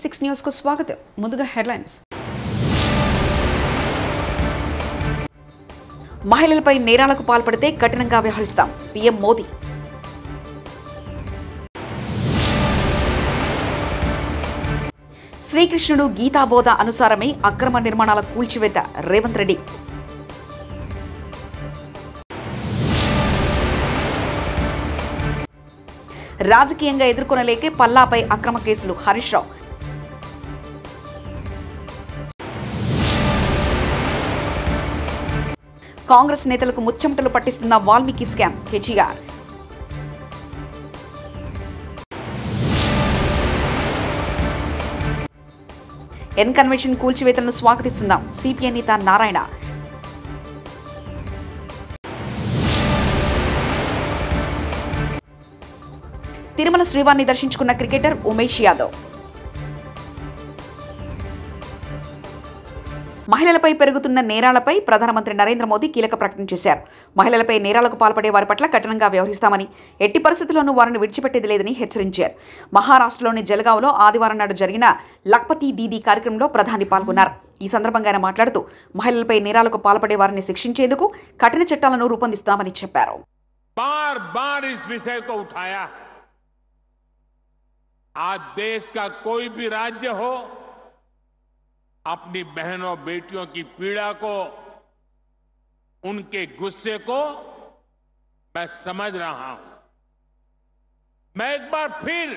96 news కు స్వాగతం. ముందుగా హెడ్లైన్స్. మహిళలపై నేరాలకు పాల్పడితే కఠినంగా వ్యవహరిస్తాం పీఎం మోదీ. శ్రీకృష్ణుడు గీతాబోధ అనుసారమే అక్రమ నిర్మాణాల కూల్చివేత రేవంత్ రెడ్డి. రాజకీయంగా ఎదుర్కొనలేకే పల్లాపై అక్రమ కేసులు హరీష్ రావు. కాంగ్రెస్ నేతలకు ముచ్చెమటలు పట్టిస్తున్న Valmiki scam KTR. N convention కూల్చివేతలను స్వాగతిస్తున్నాం సిపిఐ నేత నారాయణ. తిరుమల శ్రీవారిని దర్శించుకున్న క్రికెటర్ ఉమేష్ యాదవ్. మహిళలపై పెరుగుతున్న నేరాలపై ప్రధానమంత్రి నరేంద్ర మోదీ కీలక ప్రకటన చేశారు. మహిళలపై నేరాలకు పాల్పడే వారి పట్ల కఠినంగా వ్యవహరిస్తామని, ఎట్టి పరిస్థితుల్లోనూ వారిని విడిచిపెట్టేది లేదని హెచ్చరించారు. మహారాష్ట్రలోని జల్గావ్లో ఆదివారం నాడు జరిగిన లఖ్పతి దీదీ కార్యక్రమంలో ప్రధాని పాల్గొన్నారు. ఈ సందర్భంగా ఆయన మాట్లాడుతూ మహిళలపై నేరాలకు పాల్పడే వారిని శిక్షించేందుకు కఠిన చట్టాలను రూపొందిస్తామని చెప్పారు. आज देश का कोई भी राज्य हो, अपनी बहनों बेटियों की पीड़ा को, उनके गुस्से को मैं समझ रहा हूं. मैं एक बार फिर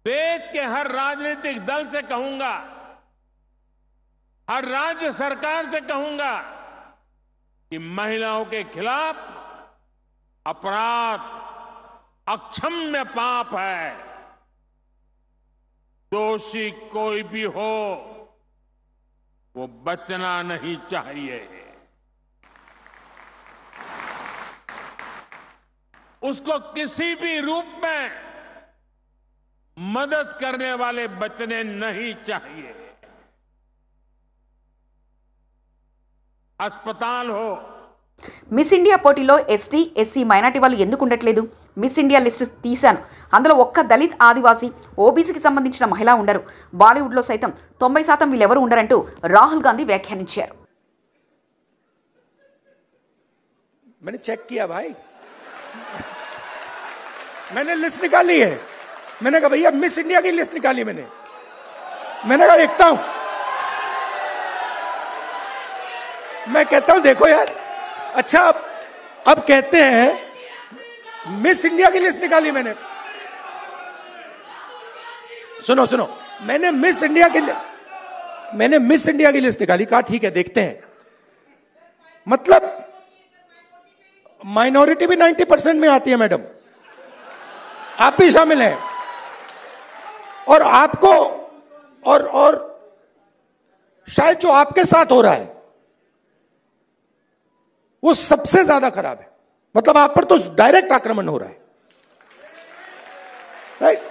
देश के हर राजनीतिक दल से कहूंगा, हर राज्य सरकार से कहूंगा कि महिलाओं के खिलाफ अपराध अक्षम्य पाप है. दोषी कोई भी हो वो बचना नहीं चाहिए. उसको किसी भी रूप में मदद करने वाले बचने नहीं चाहिए. अस्पताल हो. మిస్ ఇండియా పోటీలో ఎస్టీ, ఎస్సీ, మైనార్టీ వాళ్ళు ఎందుకు ఉండట్లేదు? మిస్ ఇండియా లిస్టు తీశాను, అందులో ఒక్క దళిత్, ఆదివాసీ, ఓబీసీకి సంబంధించిన మహిళ ఉండరు. బాలీవుడ్లో సైతం 90% వీళ్ళెవరూ ఉండరంటూ రాహుల్ గాంధీ వ్యాఖ్యానించారు. मैंने चेक किया भाई, मैंने लिस्ट निकाली है. मैंने कहा भैया मिस इंडिया की लिस्ट निकाली मैंने कहा देखता हूं. मैं कहता हूं देखो यार, अच्छा अब कहते हैं मिस इंडिया की लिस्ट निकाली मैंने. सुनो सुनो, मैंने मिस इंडिया की लिस्ट निकाली. कहा ठीक है देखते हैं. मतलब माइनॉरिटी भी 90% में आती है मैडम, आप भी शामिल हैं. और आपको और शायद जो आपके साथ हो रहा है वो सबसे ज्यादा खराब है. मतलब आप पर तो डायरेक्ट आक्रमण हो रहा है, राइट.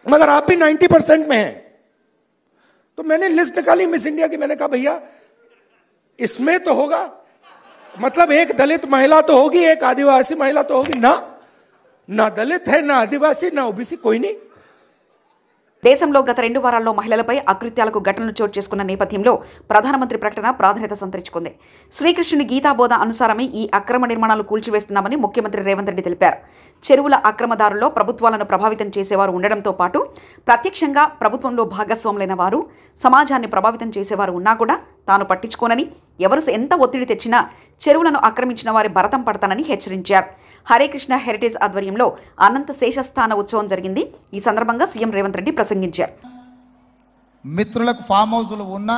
मगर आप भी 90% में हैं. तो मैंने लिस्ट निकाली मिस इंडिया की. मैंने कहा भैया इसमें तो होगा, मतलब एक दलित महिला तो होगी, एक आदिवासी महिला तो होगी. ना दलित है, ना आदिवासी, ना ओबीसी, कोई नहीं. దేశంలో గత 2 వారాల్లో మహిళలపై అకృత్యాలకు ఘటనలు చోటు చేసుకున్న నేపథ్యంలో ప్రధానమంత్రి ప్రకటన ప్రాధాన్యత సంతరించుకుంది. శ్రీకృష్ణుని గీతాబోధ అనుసారమే ఈ అక్రమ నిర్మాణాలు కూల్చివేస్తున్నామని ముఖ్యమంత్రి రేవంత్ రెడ్డి తెలిపారు. చెరువుల అక్రమదారుల్లో ప్రభుత్వాలను ప్రభావితం చేసేవారు ఉండడంతో పాటు ప్రత్యక్షంగా ప్రభుత్వంలో భాగస్వాములైన వారు, సమాజాన్ని ప్రభావితం చేసేవారు ఉన్నా కూడా తాను పట్టించుకోనని, ఎవరు ఎంత ఒత్తిడి తెచ్చినా చెరువులను ఆక్రమించిన వారి భరతం పడతానని హెచ్చరించారు. హరే కృష్ణ హెరిటేజ్ ఆధ్వర్యంలో అనంత శేషస్థాన ఉత్సవం జరిగింది. ఈ సందర్భంగా సీఎం రేవంత్ రెడ్డి ప్రసంగించారు. మిత్రులకు ఫామ్ హౌస్లు ఉన్నా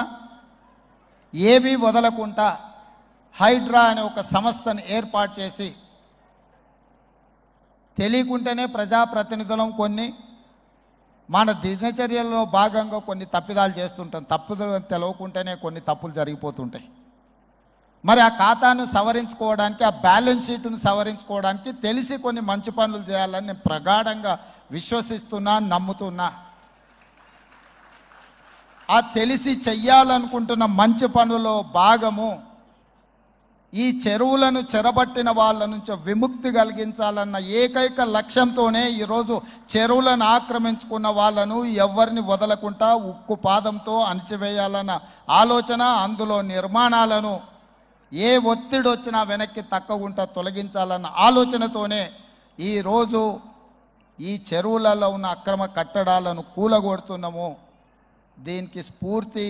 ఏవి వదలకుండా హైడ్రా అనే ఒక సంస్థను ఏర్పాటు చేసి, తెలియకుంటేనే ప్రజాప్రతినిధులం కొన్ని మన దినచర్యల్లో భాగంగా కొన్ని తప్పిదాలు చేస్తుంటాం. తప్పులు తెలవకుంటేనే కొన్ని తప్పులు జరిగిపోతుంటాయి. మరి ఆ ఖాతాను సవరించుకోవడానికి, ఆ బ్యాలెన్స్ షీట్ను సవరించుకోవడానికి తెలిసి కొన్ని మంచి పనులు చేయాలని నేను ప్రగాఢంగా విశ్వసిస్తున్నా, నమ్ముతున్నా. ఆ తెలిసి చెయ్యాలనుకుంటున్న మంచి పనులో భాగము ఈ చెరువులను చెరబట్టిన వాళ్ళ నుంచి విముక్తి కలిగించాలన్న ఏకైక లక్ష్యంతోనే ఈరోజు చెరువులను ఆక్రమించుకున్న వాళ్ళను ఎవరిని వదలకుండా ఉక్కు పాదంతో అణిచివేయాలన్న ఆలోచన, అందులో నిర్మాణాలను ఏ ఒత్తిడి వచ్చినా వెనక్కి తక్కకుండా తొలగించాలన్న ఆలోచనతోనే ఈరోజు ఈ చెరువులలో ఉన్న అక్రమ కట్టడాలను కూలగొడుతున్నాము. దీనికి స్ఫూర్తి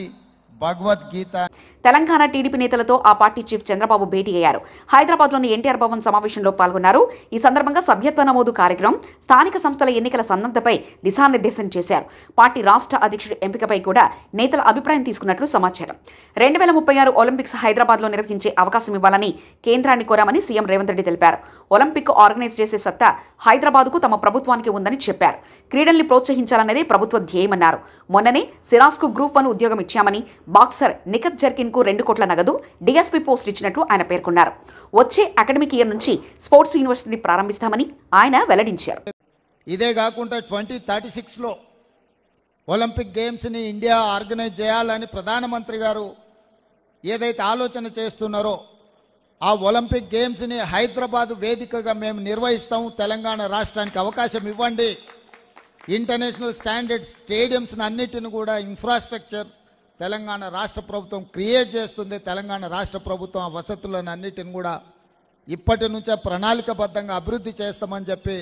భగవద్గీత. తెలంగాణ టీడీపీ నేతలతో ఆ పార్టీ చీఫ్ చంద్రబాబు భేటీ అయ్యారు. హైదరాబాద్లోని ఎన్టీఆర్ భవన్ సమావేశంలో పాల్గొన్నారు. ఈ సందర్భంగా సభ్యత్వ నమోదు కార్యక్రమం, స్థానిక సంస్థల ఎన్నికల సన్నద్ధపై దిశానిర్దేశం చేశారు. పార్టీ రాష్ట్ర అధ్యక్షుడి ఎంపికపై కూడా నేతల అభిప్రాయం తీసుకున్నట్లు సమాచారం. 2036 ఒలింపిక్స్ హైదరాబాద్లో నిర్వహించే అవకాశం ఇవ్వాలని కేంద్రాన్ని కోరామని సీఎం రేవంత్ రెడ్డి తెలిపారు. ఒలింపిక్ ఆర్గనైజ్ చేసే సత్తా హైదరాబాద్కు తమ ప్రభుత్వానికి ఉందని చెప్పారు. క్రీడల్ని ప్రోత్సహించాలన్నదే ప్రభుత్వ ధ్యేయమన్నారు. మొన్ననే సిరాజ్కు గ్రూప్ 1 ఉద్యోగం ఇచ్చామని, బాక్సర్ నిఖత్ జర్కిన్కు 2 కోట్ల నగదు, డీఎస్పీ పోస్ట్ ఇచ్చినట్లు ఆయన పేర్కొన్నారు. వచ్చే అకాడమిక్ ఇయర్ నుంచి స్పోర్ట్స్ యూనివర్సిటీని ప్రారంభిస్తామని ఆయన వెల్లడించారు. ఇదే కాకుండా 2036లో ఒలింపిక్ గేమ్స్ని ఇండియా ఆర్గనైజ్ చేయాలని ప్రధానమంత్రి గారు ఏదైతే ఆలోచన చేస్తున్నారో ఆ ఒలింపిక్ గేమ్స్ని హైదరాబాద్ వేదికగా మేము నిర్వహిస్తాం. తెలంగాణ రాష్ట్రానికి అవకాశం ఇవ్వండి. ఇంటర్నేషనల్ స్టాండర్డ్స్ స్టేడియంస్ని అన్నిటిని కూడా ఇన్ఫ్రాస్ట్రక్చర్ తెలంగాణ రాష్ట్ర ప్రభుత్వం క్రియేట్ చేస్తుంది. తెలంగాణ రాష్ట్ర ప్రభుత్వం ఆ వసతులను అన్నిటిని కూడా ఇప్పటి నుంచే ప్రణాళికబద్ధంగా అభివృద్ధి చేస్తామని చెప్పి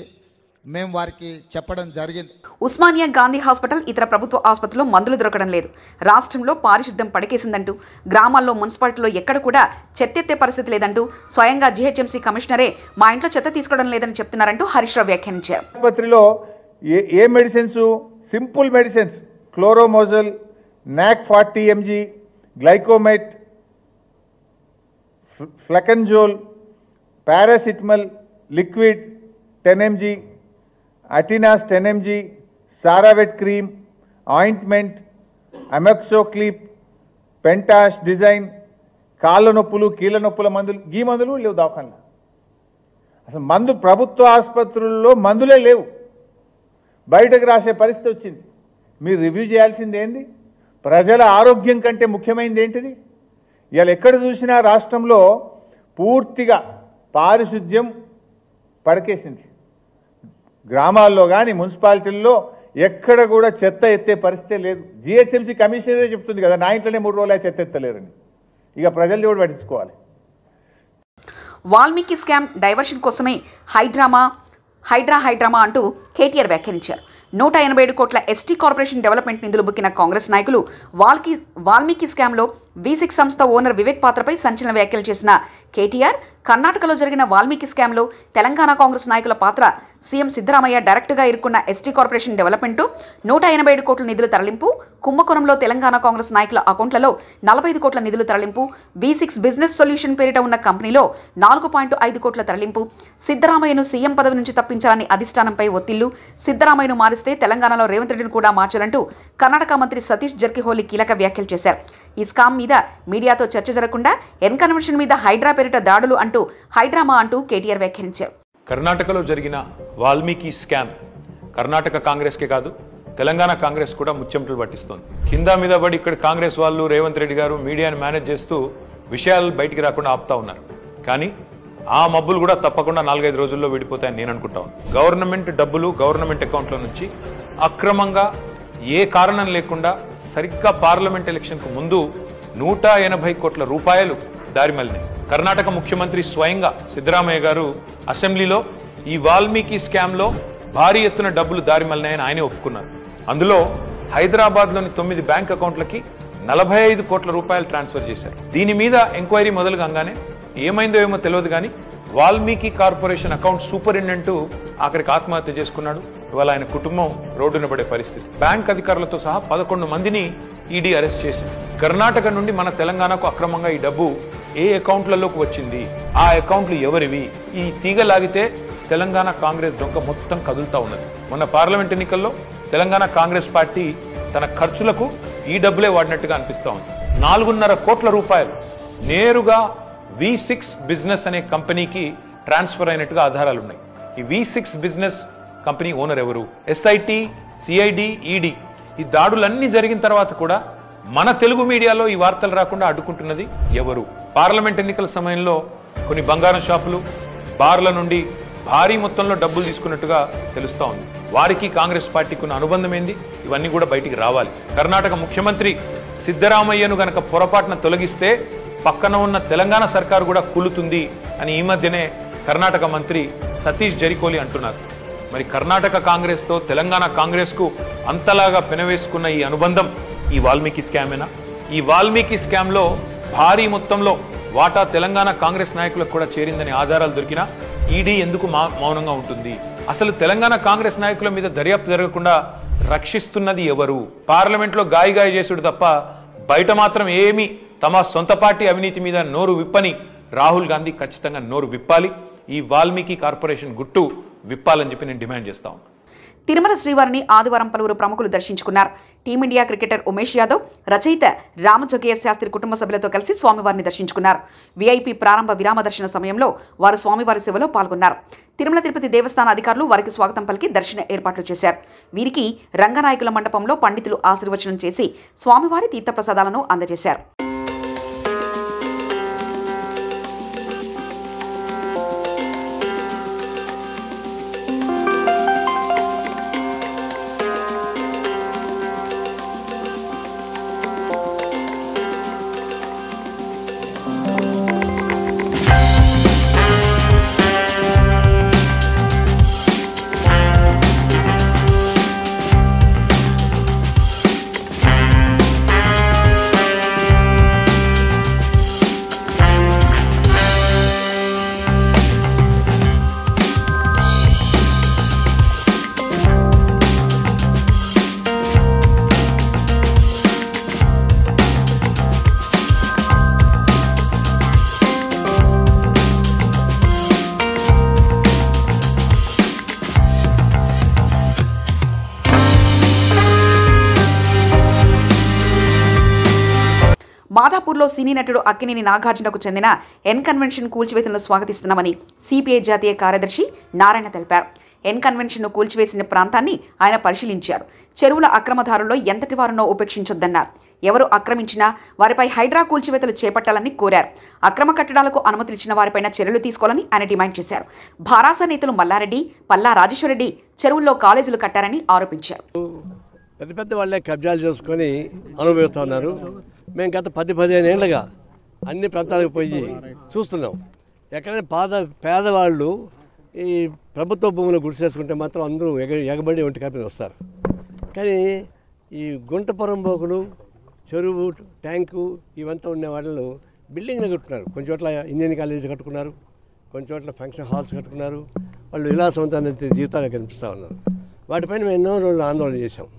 మేము వారికి చెప్పడం జరిగింది. ఉస్మానియా గాంధీ హాస్పిటల్, ఇతర ప్రభుత్వ ఆసుపత్రుల్లో మందులు దొరకడం లేదు. రాష్ట్రంలో పారిశుద్ధ్యం పడకేసిందంటూ, గ్రామాల్లో మున్సిపాలిటీలో ఎక్కడ కూడా చెత్తెత్తే పరిస్థితి లేదంటూ స్వయంగా జీహెచ్ఎంసీ కమిషనరే మా ఇంట్లో చెత్త తీసుకోవడం లేదని చెప్తున్నారంటూ హరీష్ రావు వ్యాఖ్యానించారు. ఆసుపత్రిలో ఏ మెడిసిన్స్, సింపుల్ మెడిసిన్స్, క్లోరోమోజల్, NAC 40 mg, గ్లైకోమైట్, ఫ్లెకన్జోల్, పారాసిటమల్ లిక్విడ్ 10 mg, అటినాస్ 10 mg, సారావెట్ క్రీమ్, ఆయింట్మెంట్, అమెక్సోక్లిప్, పెంటాష్ డిజైన్, కాళ్ళ నొప్పులు, కీళ్ళ నొప్పుల మందులు, ఈ మందులు లేవు దవాఖానలో. అసలు మందు ప్రభుత్వ ఆసుపత్రుల్లో మందులే లేవు. బయటకు రాసే పరిస్థితి వచ్చింది. మీరు రివ్యూ చేయాల్సింది ఏంది? ప్రజల ఆరోగ్యం కంటే ముఖ్యమైనది ఏంటిది? ఇవాళ ఎక్కడ చూసినా రాష్ట్రంలో పూర్తిగా పారిశుద్ధ్యం పడకేసింది. గ్రామాల్లో కానీ మున్సిపాలిటీల్లో ఎక్కడ కూడా చెత్త ఎత్తే పరిస్థితే లేదు. జీహెచ్ఎంసీ కమిషనరే చెప్తుంది కదా, నా ఇంట్లోనే 3 రోజులు చెత్త ఎత్తలేరని. ఇక ప్రజలు కూడా పట్టించుకోవాలి. వాల్మీకి స్కామ్ డైవర్షన్ కోసమే హైడ్రా అంటూ కేటీఆర్ వ్యాఖ్యానించారు. 187 కోట్ల ఎస్టీ కార్పొరేషన్ డెవలప్మెంట్ నిధులు బుక్కిన కాంగ్రెస్ నాయకులు వాల్మీకి స్కామ్లో V6 సంస్థ ఓనర్ వివేక్ పాత్రపై సంచలన వ్యాఖ్యలు చేసిన కేటీఆర్, కర్ణాటకలో జరిగిన వాల్మీకి స్కామ్లో తెలంగాణ కాంగ్రెస్ నాయకుల పాత్ర, సీఎం సిద్ధరామయ్య డైరెక్ట్గా ఇరుక్కున్న ఎస్టీ కార్పొరేషన్ డెవలప్మెంట్, 187 కోట్ల నిధుల తరలింపు, కుంభకోణంలో తెలంగాణ కాంగ్రెస్ నాయకుల అకౌంట్లలో 45 కోట్ల నిధులు తరలింపు, V6 బిజినెస్ సొల్యూషన్ పేరిట ఉన్న కంపెనీలో 4.5 కోట్ల తరలింపు, సిద్ధరామయ్యను సీఎం పదవి నుంచి తప్పించాలని అధిష్టానంపై ఒత్తిళ్లు, సిద్ధరామయ్యను మారిస్తే తెలంగాణలో రేవంత్ రెడ్డిని కూడా మార్చాలంటూ కర్ణాటక మంత్రి సతీష్ జర్కిహోలీ కీలక వ్యాఖ్యలు చేశారు. ఈ స్కామ్ మీద మీడియాతో చర్చ జరగకుండా ఎన్కన్వెన్షన్ మీద హైడ్రా పేరిట దాడులు అంటూ హైడ్రామా అంటూ కేటీఆర్ వ్యాఖ్యానించారు. కర్ణాటకలో జరిగిన వాల్మీకి స్కామ్ కర్ణాటక కాంగ్రెస్కే కాదు, తెలంగాణ కాంగ్రెస్ కూడా ముచ్చెమటలు పట్టిస్తోంది. కింద మీద పడి ఇక్కడ కాంగ్రెస్ వాళ్ళు, రేవంత్ రెడ్డి గారు మీడియాని మేనేజ్ చేస్తూ విషయాలు బయటికి రాకుండా ఆపుతా ఉన్నారు. కానీ ఆ మబ్బులు కూడా తప్పకుండా 4-5 రోజుల్లో విడిపోతాయని నేను అనుకుంటాను. గవర్నమెంట్ డబ్బులు గవర్నమెంట్ అకౌంట్ల నుంచి అక్రమంగా ఏ కారణం లేకుండా సరిగ్గా పార్లమెంట్ ఎలక్షన్కు ముందు 180 కోట్ల రూపాయలు దారిమల్లినాయి. కర్ణాటక ముఖ్యమంత్రి స్వయంగా సిద్ధరామయ్య గారు అసెంబ్లీలో ఈ వాల్మీకి స్కామ్లో భారీ ఎత్తున డబ్బులు దారిమల్లినాయని ఆయనే ఒప్పుకున్నారు. అందులో హైదరాబాద్లోని 9 బ్యాంక్ అకౌంట్లకి 45 కోట్ల రూపాయలు ట్రాన్స్ఫర్ చేశారు. దీని మీద ఎంక్వైరీ మొదలు కాగానే ఏమైందో ఏమో తెలియదు కానీ వాల్మీకి కార్పొరేషన్ అకౌంట్ సూపరింటెండెంట్ ఆఖరికి ఆత్మహత్య చేసుకున్నాడు. ఇవాళ ఆయన కుటుంబం రోడ్డున పడే పరిస్థితి. బ్యాంక్ అధికారులతో సహా 11 మందిని ఈడీ అరెస్ట్ చేసింది. కర్ణాటక నుండి మన తెలంగాణకు అక్రమంగా ఈ డబ్బు ఏ అకౌంట్లలోకి వచ్చింది, ఆ అకౌంట్లు ఎవరివి, ఈ తీగ లాగితే తెలంగాణ కాంగ్రెస్ డొంక మొత్తం కదులుతా ఉన్నది. మొన్న పార్లమెంట్ ఎన్నికల్లో తెలంగాణ కాంగ్రెస్ పార్టీ తన ఖర్చులకు ఈ డబ్బులే వాడినట్టుగా అనిపిస్తా ఉంది. 4.5 కోట్ల రూపాయలు నేరుగా V6 బిజినెస్ అనే కంపెనీకి ట్రాన్స్ఫర్ అయినట్టుగా ఆధారాలు ఉన్నాయి. ఈ V6 బిజినెస్ కంపెనీ ఓనర్ ఎవరు? SIT, CID, ED ఈ దాడులన్నీ జరిగిన తర్వాత కూడా మన తెలుగు మీడియాలో ఈ వార్తలు రాకుండా అడ్డుకుంటున్నది ఎవరు? పార్లమెంట్ ఎన్నికల సమయంలో కొన్ని బంగారం షాపులు, బార్ల నుండి భారీ మొత్తంలో డబ్బులు తీసుకున్నట్టుగా తెలుస్తా ఉంది. వారికి కాంగ్రెస్ పార్టీకి ఉన్న అనుబంధం ఏంది? ఇవన్నీ కూడా బయటికి రావాలి. కర్ణాటక ముఖ్యమంత్రి సిద్ధరామయ్యను గనక పొరపాటున తొలగిస్తే పక్కన ఉన్న తెలంగాణ సర్కారు కూడా కూలుతుంది అని ఈ మధ్యనే కర్ణాటక మంత్రి సతీష్ జరికోలి అంటున్నారు. మరి కర్ణాటక కాంగ్రెస్ తో తెలంగాణ కాంగ్రెస్ కు అంతలాగా పెనవేసుకున్న ఈ అనుబంధం ఈ వాల్మీకి స్కామేనా? ఈ వాల్మీకి స్కామ్ లో భారీ మొత్తంలో వాటా తెలంగాణ కాంగ్రెస్ నాయకులకు కూడా చేరిందని ఆధారాలు దొరికినా ఈడీ ఎందుకు మౌనంగా ఉంటుంది? అసలు తెలంగాణ కాంగ్రెస్ నాయకుల మీద దర్యాప్తు జరగకుండా రక్షిస్తున్నది ఎవరు? పార్లమెంట్ లో గాయ చేసుడు తప్ప బయట మాత్రం ఏమీ తమ సొంత పార్టీ అవినీతి మీద నోరు విప్పని రాహుల్ గాంధీ ఖచ్చితంగా నోరు విప్పాలి. ఈ వాల్మీకి కార్పొరేషన్ గుట్టు విప్పాలని చెప్పి నేను డిమాండ్ చేస్తా ఉన్నాను. తిరుమల శ్రీవారిని ఆదివారం పలువురు ప్రముఖులు దర్శించుకున్నారు. టీమిండియా క్రికెటర్ ఉమేష్ యాదవ్, రచయిత రామజోగయ్య శాస్త్రి కుటుంబ సభ్యులతో కలిసి స్వామివారిని దర్శించుకున్నారు. వీఐపీ ప్రారంభ విరామ దర్శన సమయంలో వారు స్వామివారి సేవలో పాల్గొన్నారు. తిరుమల తిరుపతి దేవస్థాన అధికారులు వారికి స్వాగతం పలికి దర్శన ఏర్పాట్లు చేశారు. వీరికి రంగనాయకుల మండపంలో పండితులు ఆశీర్వచనం చేసి స్వామివారి తీర్థప్రసాదాలను అందజేశారు. మాదాపూర్లో సినీ నటుడు అక్కినేని నాగార్జునకు చెందిన ఎన్ కన్వెన్షన్ కూల్చివేతలను స్వాగతిస్తున్నామని సిపిఐ జాతీయ కార్యదర్శి నారాయణ తెలిపారు. ఎన్ కన్వెన్షన్ను కూల్చివేసిన ప్రాంతాన్ని ఆయన పరిశీలించారు. చెరువుల అక్రమదారుల్లో ఎంతటి వారునో ఉపేక్షించొద్దన్నారు. ఎవరు ఆక్రమించినా వారిపై హైడ్రా కూల్చివేతలు చేపట్టాలని కోరారు. అక్రమ కట్టడాలకు అనుమతులిచ్చిన వారిపైన చర్యలు తీసుకోవాలని ఆయన డిమాండ్ చేశారు. భారాస నేతలు మల్లారెడ్డి, పల్లా రాజేశ్వరరెడ్డి చెరువుల్లో కాలేజీలు కట్టారని ఆరోపించారు. పెద్ద పెద్ద వాళ్ళే కబ్జాలు చేసుకొని అనుభవిస్తూ ఉన్నారు. మేము గత 10-15 ఏళ్ళుగా అన్ని ప్రాంతాలకు పోయి చూస్తున్నాం. ఎక్కడైనా పేదవాళ్ళు ఈ ప్రభుత్వ భూములు గుడిసేసుకుంటే మాత్రం అందరూ ఎగబడి ఒంటి కాపీ వస్తారు. కానీ ఈ గుంటపురం బోకులు, చెరువు, ట్యాంకు ఇవంతా ఉండే వాళ్ళు బిల్డింగ్లు కట్టుకున్నారు. కొన్ని చోట్ల ఇంజనీరింగ్ కాలేజీ కట్టుకున్నారు, కొన్ని చోట్ల ఫంక్షన్ హాల్స్ కట్టుకున్నారు. వాళ్ళు విలాసవంతమైన జీవితాలు కనిపిస్తూ ఉన్నారు. వాటిపైన మేము ఎన్నో రోజులు ఆందోళన చేశాం.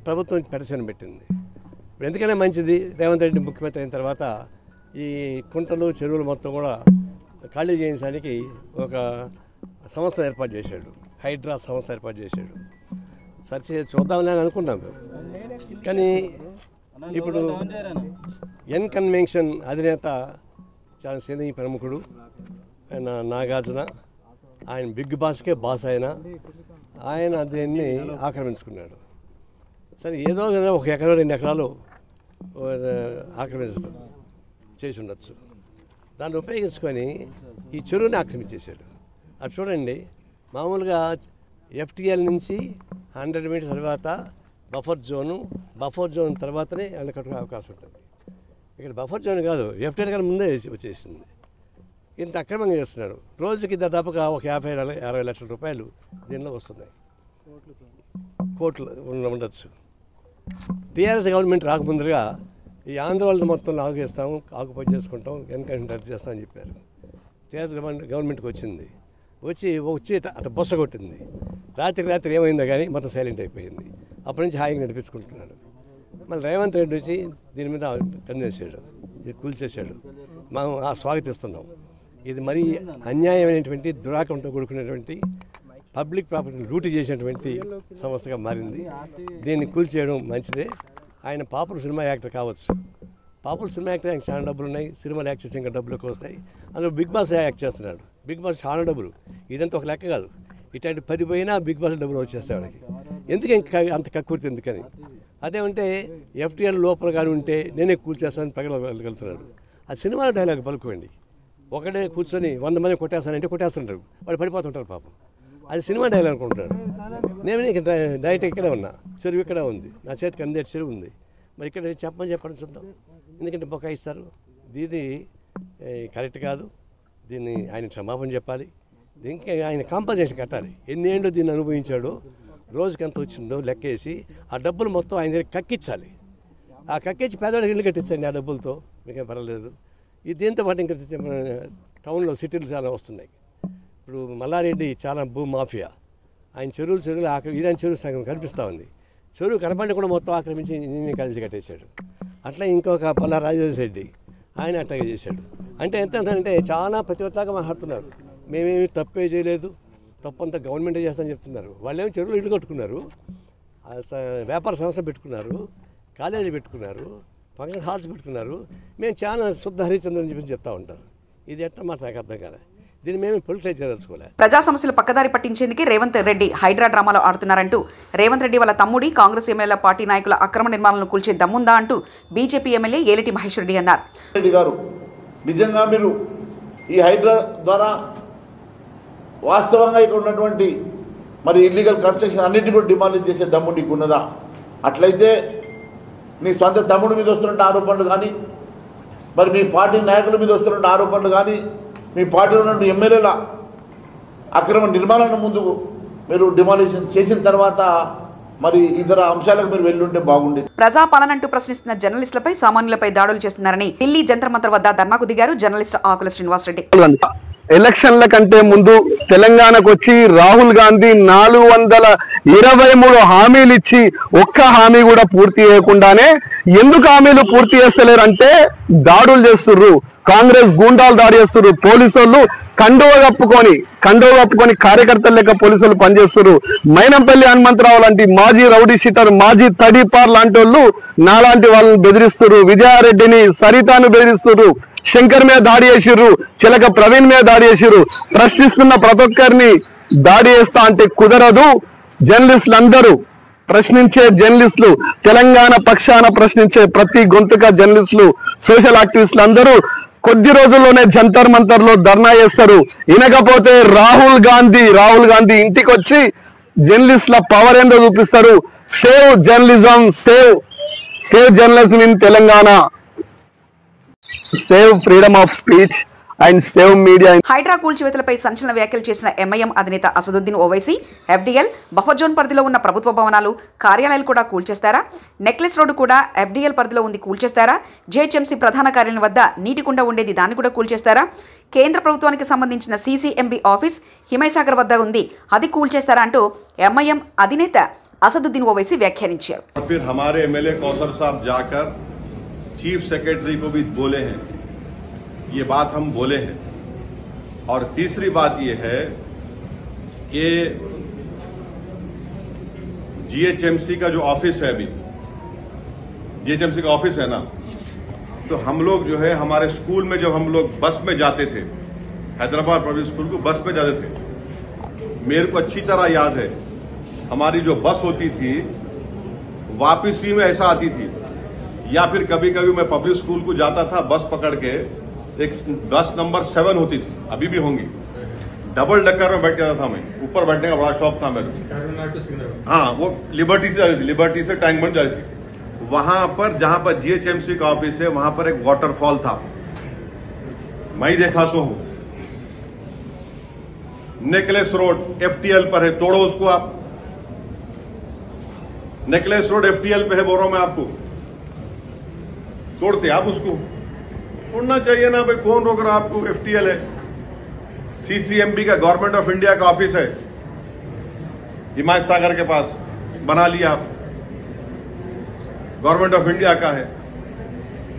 ప్రభుత్వం పెడసెన పెట్టింది. ఇప్పుడు ఎందుకైనా మంచిది, రేవంత్ రెడ్డి ముఖ్యమంత్రి అయిన తర్వాత ఈ కుంటలు, చెరువులు మొత్తం కూడా ఖాళీ చేయించడానికి ఒక సంస్థ ఏర్పాటు చేశాడు. హైడ్రా సంస్థ ఏర్పాటు చేశాడు. సరిచే చూద్దామని అని అనుకున్నాం. కానీ ఇప్పుడు ఎన్ కన్వెన్షన్ అధినేత చాలా సినీ ప్రముఖుడు ఆయన నాగార్జున, ఆయన బిగ్ బాస్కే బాస్ ఆయన దీన్ని ఆక్రమించుకున్నాడు. సరే ఏదో ఒక ఎకరం 2 ఎకరాలు ఆక్రమించడం చేసి ఉండొచ్చు. దాన్ని ఉపయోగించుకొని ఈ చెరువుని ఆక్రమించేశాడు. అది చూడండి, మామూలుగా ఎఫ్టీఎల్ నుంచి 100 మీటర్స్ తర్వాత బఫర్ జోన్ తర్వాతనే ఎండ కట్టుకునే అవకాశం ఉంటుంది. ఇక్కడ బఫర్ జోన్ కాదు, ఎఫ్టీఎల్ కన్నా ముందే వచ్చేసింది. ఇంత అక్రమంగా చేస్తున్నాడు. రోజుకి దాదాపుగా ఒక 50-60 లక్షల రూపాయలు దీనిలో వస్తున్నాయి. కోట్లు ఉండొచ్చు. టీఆర్ఎస్ గవర్నమెంట్ రాకముందుగా ఈ ఆంధ్ర వాళ్ళని మొత్తం ఆగుచేస్తాము, ఆకుపై చేసుకుంటాం, ఎన్కౌంటర్ రద్దు చేస్తామని చెప్పారు. టీఆర్ఎస్ గవర్నమెంట్కి వచ్చి అట్లా బొస్స కొట్టింది. రాత్రి ఏమైందో కానీ మొత్తం సైలెంట్ అయిపోయింది. అప్పటి నుంచి హాయిగా నడిపించుకుంటున్నాడు. మళ్ళీ రేవంత్ రెడ్డి వచ్చి దీని మీద కన్నేసాడు, ఇది కూల్చేశాడు. మనం స్వాగతిస్తున్నాం. ఇది మరీ అన్యాయమైనటువంటి దురాకంతో కూడుకునేటువంటి పబ్లిక్ ప్రాపర్టీని లూటీ చేసినటువంటి సంస్థగా మారింది. దీన్ని కూల్చేయడం మంచిదే. ఆయన పాపులర్ సినిమా యాక్టర్ కావచ్చు. పాపులర్ సినిమా యాక్టర్ ఆయనకు చాలా డబ్బులు ఉన్నాయి. సినిమాలు యాక్ట్ చేసి ఇంకా డబ్బులు ఎక్కువ వస్తాయి. అందులో బిగ్ బాస్ యాక్ట్ చేస్తున్నాడు. బిగ్ బాస్ చాలా డబ్బులు. ఇదంతా ఒక లెక్క కాదు. ఇట్లాంటి 10 పోయినా బిగ్ బాస్ డబ్బులు వచ్చేస్తాయి వాళ్ళకి. ఎందుకు ఇంకా అంత కక్కుర్తి ఎందుకని. అదేమంటే ఎఫ్టీఎల్ లోపల కానీ ఉంటే నేనే కూల్చేస్తానని పగలగలుగుతున్నాడు. అది సినిమా డైలాగ్ పలుకోండి. ఒకటే కూర్చొని 100 మంది కొట్టేస్తానంటే కొట్టేస్తుంటారు, వాళ్ళు పడిపోతుంటారు పాపం. అది సినిమా డైలాగ్ అనుకుంటున్నాడు. నేను డైరెక్ట్ ఇక్కడే ఉన్నా, చెరువు ఇక్కడ ఉంది, నా చేతికి అందే చెరువు ఉంది. మరి ఇక్కడ చెప్పండి చూద్దాం. ఎందుకంటే బొకాయిస్తారు. ఇది కరెక్ట్ కాదు. దీన్ని ఆయన క్షమాపణ చెప్పాలి. దీనికి ఆయన కాంపన్సేషన్ కట్టాలి. ఎన్నేళ్ళు దీన్ని అనుభవించాడో, రోజుకి ఎంత వచ్చిందో లెక్కేసి ఆ డబ్బులు మొత్తం ఆయన దగ్గర కక్కించాలి. ఆ కక్కించి పేదవాళ్ళకి ఇల్లు కట్టించండి ఆ డబ్బులతో, మీకేం పర్వాలేదు. ఇది దీంతో పాటు ఇంకా టౌన్లో సిటీలు చాలా వస్తున్నాయి. ఇప్పుడు మల్లారెడ్డి చాలా భూ మాఫియా. ఆయన చెరువులు ఇదని చెరువు సగం కనిపిస్తూ ఉంది. చెరువు కనపడి కూడా మొత్తం ఆక్రమించి ఇంజనీరింగ్ కాలేజీ కట్టేశాడు. అట్లా ఇంకొక పల్లా రాజేశ్వరరెడ్డి ఆయన అట్లాగే చేశాడు. అంటే ఎంత అంటే చాలా ప్రతివత్తాగా మాట్లాడుతున్నారు. మేమేమి తప్పే చేయలేదు, తప్పంతా గవర్నమెంటే చేస్తామని చెప్తున్నారు. వాళ్ళేమో చెరువులు ఇల్లు కట్టుకున్నారు, వ్యాపార సంస్థ పెట్టుకున్నారు, కాలేజీ పెట్టుకున్నారు, ఫంక్షన్ హాల్స్ పెట్టుకున్నారు. మేము చాలా శుద్ధ హరిచంద్రని చెప్పి చెప్తా ఉంటారు. ఇది ఎట్లా మాట నాకు అర్థం కాలే. దీన్ని మేము పొలిటికైజ్ చేయదలుచుకోలే. ప్రజా సమస్యలు పక్కదారి పట్టించేందుకే రేవంత్ రెడ్డి హైడ్రా డ్రామాలో ఆడుతున్నారంటూ రేవంత్ రెడ్డి వాళ్ళ తమ్ముడి కాంగ్రెస్ ఎమ్మెల్యే పార్టీ నాయకుల అక్రమ నిర్మాణాలను కూల్చే దమ్ముందా అంటూ బీజేపీ ఎమ్మెల్యే ఏలిటి మహేష్ రెడ్డి అన్నారు. రెడ్డి గారు, నిజంగా మీరు ఈ హైడ్రా ద్వారా వాస్తవంగా ఇక్కడ ఉన్నటువంటి మరి ఇల్లీగల్ కన్స్ట్రక్షన్ అన్నింటినీ కూడా డిమాలిష్ చేసే దమ్ము నీకు ఉన్నదా? అట్లయితే నీ సొంత తమ్ముడి మీద వస్తున్న ఆరోపణలు కానీ, మరి మీ పార్టీ నాయకుల మీద వస్తున్న ఆరోపణలు కానీ, మీ పార్టీలో ఉన్న ఎమ్మెల్యేల అక్రమ నిర్మాణాలను ముందు మీరు డిమాలిషన్ చేసిన తర్వాత మరి ఇతర అంశాలకు మీరు వెళ్ళుంటే బాగుండేది. ప్రజాపాలనంటూ ప్రశ్నిస్తున్న జర్నలిస్టులపై సామాన్యులపై దాడులు చేస్తున్నారని ఢిల్లీ జంతర్ మంతర్ వద్ద ధర్నాకు దిగారు జర్నలిస్ట్ ఆకుల శ్రీనివాసరెడ్డి. ఎలక్షన్ల కంటే ముందు తెలంగాణకు వచ్చి రాహుల్ గాంధీ 423 హామీలు ఇచ్చి ఒక్క హామీ కూడా పూర్తి చేయకుండానే ఎందుకు హామీలు పూర్తి చేస్తలేరంటే దాడులు చేస్తుర్రు, కాంగ్రెస్ గూండాలు దాడి చేస్తుర్రు, పోలీసు వాళ్ళు కండువ కప్పుకొని కార్యకర్తలు లెక్క పోలీసులు పనిచేస్తున్నారు. మైనంపల్లి హనుమంతరావు లాంటి మాజీ రౌడీ షీటర్, మాజీ తడిపార్ లాంటి వాళ్ళు నాలాంటి వాళ్ళని బెదిరిస్తున్నారు. విజయారెడ్డిని, సరితాను బెదిరిస్తున్నారు. శంకర్ మీద దాడి చేసిర్రు, చిలక ప్రవీణ్ మీద దాడి చేసిర్రు. ప్రశ్నిస్తున్న ప్రతి ఒక్కరిని దాడి చేస్తా అంటే కుదరదు. జర్నలిస్టులు అందరూ ప్రశ్నించే జర్నలిస్టులు, తెలంగాణ పక్షాన ప్రశ్నించే ప్రతి గొంతుక జర్నలిస్టులు, సోషల్ యాక్టివిస్టులు అందరూ కొద్ది రోజుల్లోనే జంతర్ మంతర్ లో ధర్నా చేస్తారు. వినకపోతే రాహుల్ గాంధీ ఇంటికి వచ్చి జర్నలిస్టుల పవర్ ఏందో చూపిస్తారు. Save journalism, save journalism in Telangana, save freedom of speech and save media. Hydraa కూల్చివేతలపై సంచలన వ్యాఖ్యలు చేసిన ఎంఐఎం అధినేత Asaduddin Owaisi, FDL buffer zone పరిధిలో ఉన్న ప్రభుత్వ భవనాలు, కార్యాలయాలు కూడా కూల్చేస్తారా? నెక్లెస్ రోడ్డు కూడా ఎఫ్డీఎల్ పరిధిలో ఉంది, కూల్చేస్తారా? జీహెచ్ఎంసీ ప్రధాన కార్యాలయం వద్ద నీటి కుండ ఉండేది, దాన్ని కూడా కూల్చేస్తారా? కేంద్ర ప్రభుత్వానికి సంబంధించిన సీసీఎంబీ ఆఫీస్ హిమైసాగర్ వద్ద ఉంది, అది కూల్చేస్తారా అంటూ ఎంఐఎం అధినేత అసదుద్దీన్ ఓవైసీ వ్యాఖ్యానించారు. चीफ सेक्रेटरी को भी बोले हैं, ये बात हम बोले हैं. और तीसरी बात ये है कि जीएचएमसी का जो ऑफिस है, अभी जीएचएमसी का ऑफिस है ना, तो हम लोग जो है हमारे स्कूल में जब हम लोग बस में जाते थे, हैदराबाद पब्लिक स्कूल को बस में जाते थे, मेरे को अच्छी तरह याद है हमारी जो बस होती थी वापसी में ऐसा आती थी, या फिर कभी कभी मैं पब्लिक स्कूल को जाता था बस पकड़ के, एक बस नंबर 7 होती थी, अभी भी होंगी, डबल डक्कर में बैठ जाता था मैं, ऊपर बैठने का बड़ा शौक था मेरे. हाँ, वो लिबर्टी से जाती थी, लिबर्टी से टैंक बन जाती थी. वहां पर जहां पर जीएचएमसी का ऑफिस है वहां पर एक वाटरफॉल था, मैं ही देखा तो हूं. नेकलेस रोड एफटीएल पर है, तोड़ो उसको आप. नेकलेस रोड एफटीएल पे है, बोल रहा हूं मैं आपको, तोड़ते आप उसको. तोड़ना चाहिए ना भाई, कौन रोक रहा आपको? एफटीएल है, सीसीएमबी का गवर्नमेंट ऑफ इंडिया का ऑफिस है हिमायत सागर के पास, बना लिया आप, गवर्नमेंट ऑफ इंडिया का है.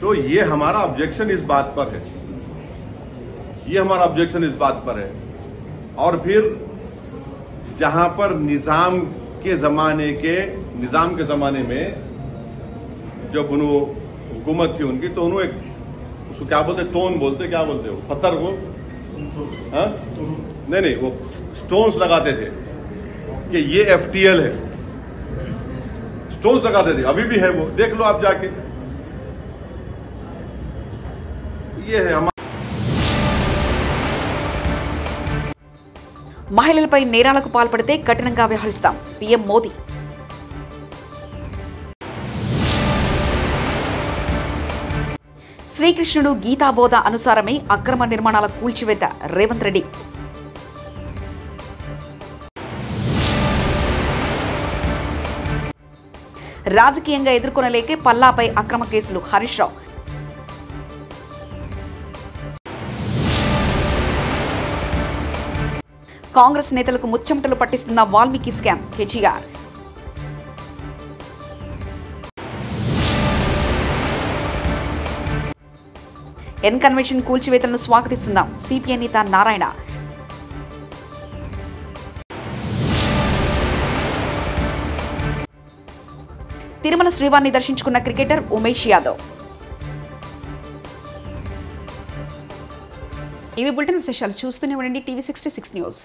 तो ये हमारा ऑब्जेक्शन इस बात पर है, ये हमारा ऑब्जेक्शन इस बात पर है. और फिर जहां पर निजाम के जमाने में जब उन्होंने हुकूमत थी उनकी, तो उन्होंने उसको क्या बोलते, तोन बोलते, क्या बोलते हो, पत्थर को, हाँ नहीं वो स्टोन्स लगाते थे कि ये एफटीएल है, स्टोन्स लगाते थे, अभी भी है वो, देख लो आप जाके। ये है हमारा। మహిళలపై నేరాలకు పాల్పడితే కఠినంగా వ్యవహరిస్తాం పీఎం మోదీ. శ్రీకృష్ణుడు గీతాబోధ అనుసారమే అక్రమ నిర్మాణాల కూల్చివేత రేవంత్ రెడ్డి. రాజకీయంగా ఎదుర్కొనలేకే పల్లాపై అక్రమ కేసులు హరీష్ రావు. కాంగ్రెస్ నేతలకు ముచ్చెమటలు పట్టిస్తున్న Valmiki scam KTR. N convention కూల్చివేతలను స్వాగతిస్తున్నాం సిపిఐ నేత నారాయణ. తిరుమల శ్రీవారిని దర్శించుకున్న క్రికెటర్ ఉమేష్ యాదవ్. ఇవి బులెటిన్ విశేషాలు. చూస్తూనే ఉండండి టీవీ 66 న్యూస్.